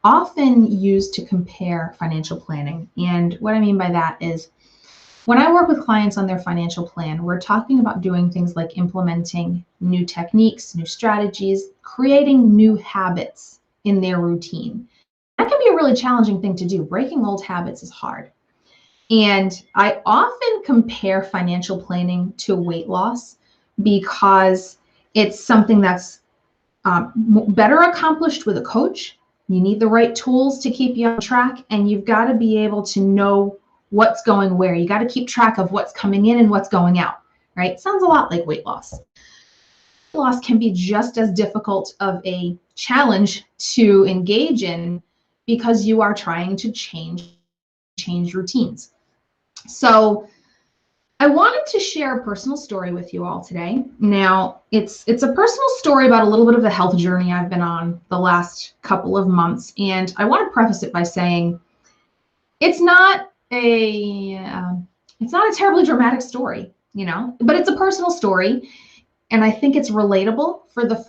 often used to compare financial planning. And what I mean by that is when I work with clients on their financial plan, we're talking about doing things like implementing new techniques, new strategies, creating new habits in their routine. That can be a really challenging thing to do. Breaking old habits is hard. And I often compare financial planning to weight loss because it's something that's better accomplished with a coach. You need the right tools to keep you on track, and you've got to be able to know what's going where. You got to keep track of what's coming in and what's going out, right? Sounds a lot like weight loss. Weight loss can be just as difficult of a challenge to engage in because you are trying to change routines. So I wanted to share a personal story with you all today. Now, it's a personal story about a little bit of the health journey I've been on the last couple of months, and I want to preface it by saying it's not a terribly dramatic story, but it's a personal story, and I think it's relatable for the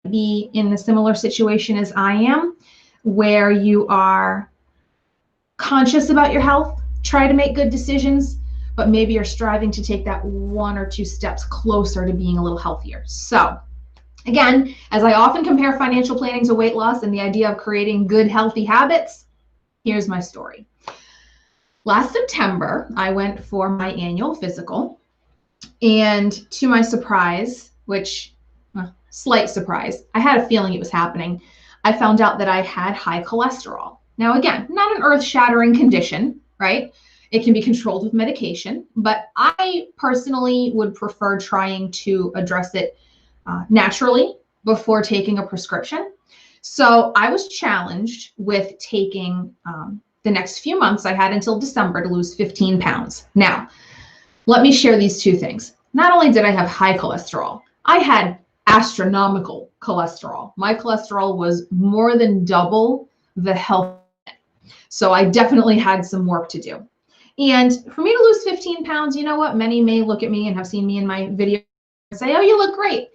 be in a similar situation as I am, where you are conscious about your health, try to make good decisions, but maybe you're striving to take that 1 or 2 steps closer to being a little healthier. So again, as I often compare financial planning to weight loss and the idea of creating good, healthy habits, here's my story. Last September, I went for my annual physical, and to my surprise, slight surprise, I had a feeling it was happening. I found out that I had high cholesterol. Now, again, not an earth-shattering condition, right? It can be controlled with medication, but I personally would prefer trying to address it naturally before taking a prescription. So I was challenged with taking the next few months. I had until December to lose 15 pounds. Now, let me share these 2 things. Not only did I have high cholesterol, I had astronomical cholesterol. My cholesterol was more than double the health. So I definitely had some work to do. And for me to lose 15 pounds, you know what? Many may look at me and have seen me in my video and say, oh, you look great.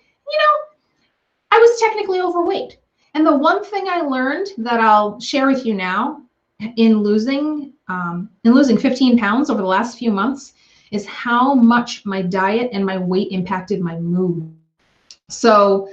I was technically overweight. And the one thing I learned that I'll share with you now in losing 15 pounds over the last few months is how much my diet and my weight impacted my mood. So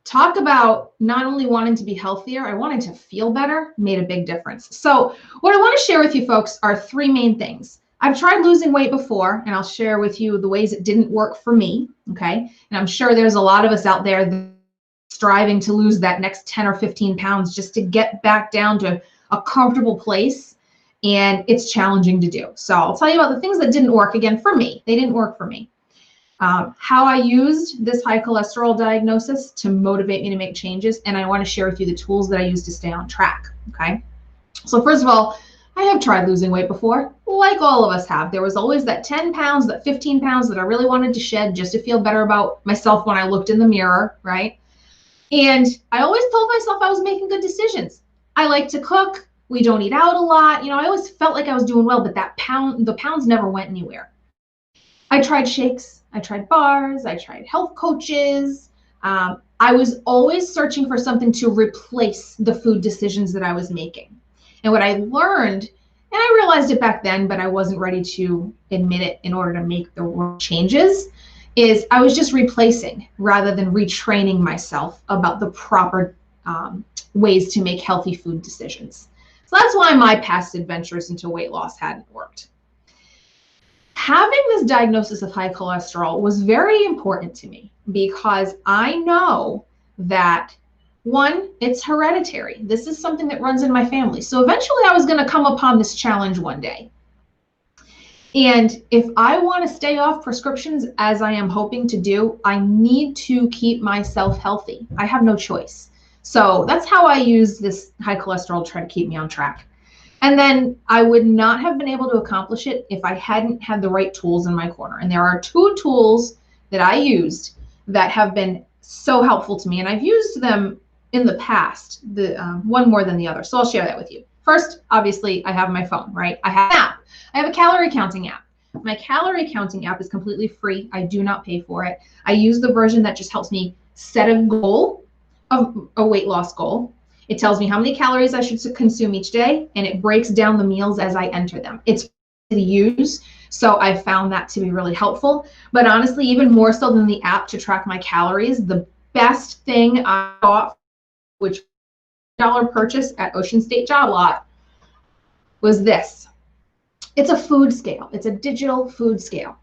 talk about not only wanting to be healthier, I wanted to feel better, made a big difference. So what I want to share with you folks are 3 main things. I've tried losing weight before, and I'll share with you the ways it didn't work for me, okay? And I'm sure there's a lot of us out there that striving to lose that next 10 or 15 pounds just to get back down to a comfortable place, and it's challenging to do. So I'll tell you about the things that didn't work again for me. They didn't work for me. How I used this high cholesterol diagnosis to motivate me to make changes, and I want to share with you the tools that I use to stay on track, okay? So first of all, I have tried losing weight before, like all of us have. There was always that 10 pounds, that 15 pounds that I really wanted to shed just to feel better about myself when I looked in the mirror, right? And I always told myself I was making good decisions. I like to cook. We don't eat out a lot. I always felt like I was doing well, but the pounds never went anywhere. I tried shakes. I tried bars. I tried health coaches. I was always searching for something to replace the food decisions that I was making. And what I learned, and I realized it back then, but I wasn't ready to admit it in order to make the changes, is I was just replacing rather than retraining myself about the proper ways to make healthy food decisions. So that's why my past adventures into weight loss hadn't worked. Having this diagnosis of high cholesterol was very important to me because I know that, one, it's hereditary. This is something that runs in my family. So eventually I was going to come upon this challenge one day. And if I want to stay off prescriptions, as I am hoping to do, I need to keep myself healthy. I have no choice. So that's how I use this high cholesterol to try to keep me on track. And then I would not have been able to accomplish it if I hadn't had the right tools in my corner. And there are 2 tools that I used that have been so helpful to me. And I've used them in the past, one more than the other. So I'll share that with you. First, obviously, I have my phone, right? I have an app. I have a calorie counting app. My calorie counting app is completely free. I do not pay for it. I use the version that just helps me set a goal, a weight loss goal. It tells me how many calories I should consume each day, and it breaks down the meals as I enter them. It's easy to use, so I found that to be really helpful. But honestly, even more so than the app to track my calories, the best thing I bought, which $1 purchase at Ocean State Job Lot, was this. It's a food scale. It's a digital food scale.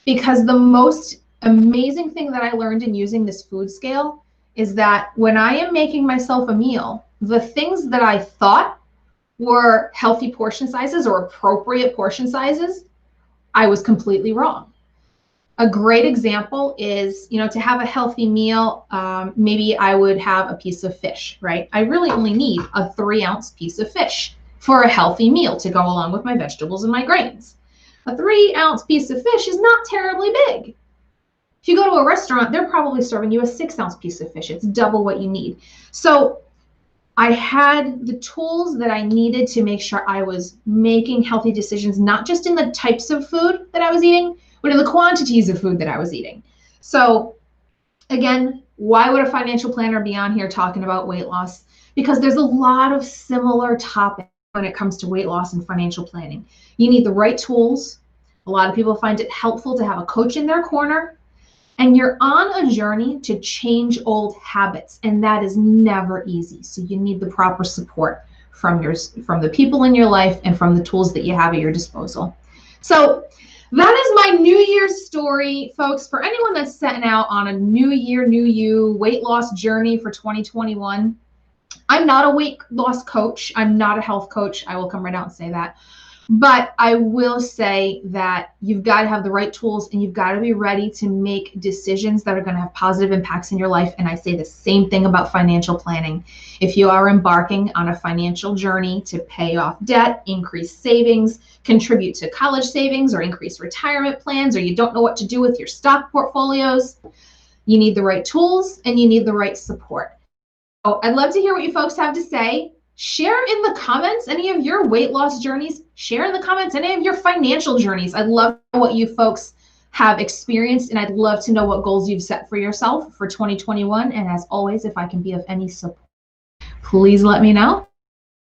Because the most amazing thing that I learned in using this food scale is that when I am making myself a meal, the things that I thought were healthy portion sizes or appropriate portion sizes, I was completely wrong. A great example is, to have a healthy meal, maybe I would have a piece of fish, right? I really only need a 3-ounce piece of fish for a healthy meal to go along with my vegetables and my grains. A 3-ounce piece of fish is not terribly big. If you go to a restaurant, they're probably serving you a 6-ounce piece of fish. It's double what you need. So I had the tools that I needed to make sure I was making healthy decisions, not just in the types of food that I was eating, but in the quantities of food that I was eating. So again, why would a financial planner be on here talking about weight loss? Because there's a lot of similar topics when it comes to weight loss and financial planning. You need the right tools. A lot of people find it helpful to have a coach in their corner. And you're on a journey to change old habits, and that is never easy. So you need the proper support from the people in your life and from the tools that you have at your disposal. So that is my New Year's story, folks. For anyone that's setting out on a new year, new you weight loss journey for 2021, I'm not a weight loss coach. I'm not a health coach. I will come right out and say that. But I will say that you've got to have the right tools, and you've got to be ready to make decisions that are going to have positive impacts in your life. And I say the same thing about financial planning. If you are embarking on a financial journey to pay off debt, increase savings, contribute to college savings, or increase retirement plans, or you don't know what to do with your stock portfolios, you need the right tools and you need the right support. So I'd love to hear what you folks have to say. Share in the comments any of your weight loss journeys. Share in the comments any of your financial journeys. I'd love to know what you folks have experienced, and I'd love to know what goals you've set for yourself for 2021. And as always, if I can be of any support, please let me know.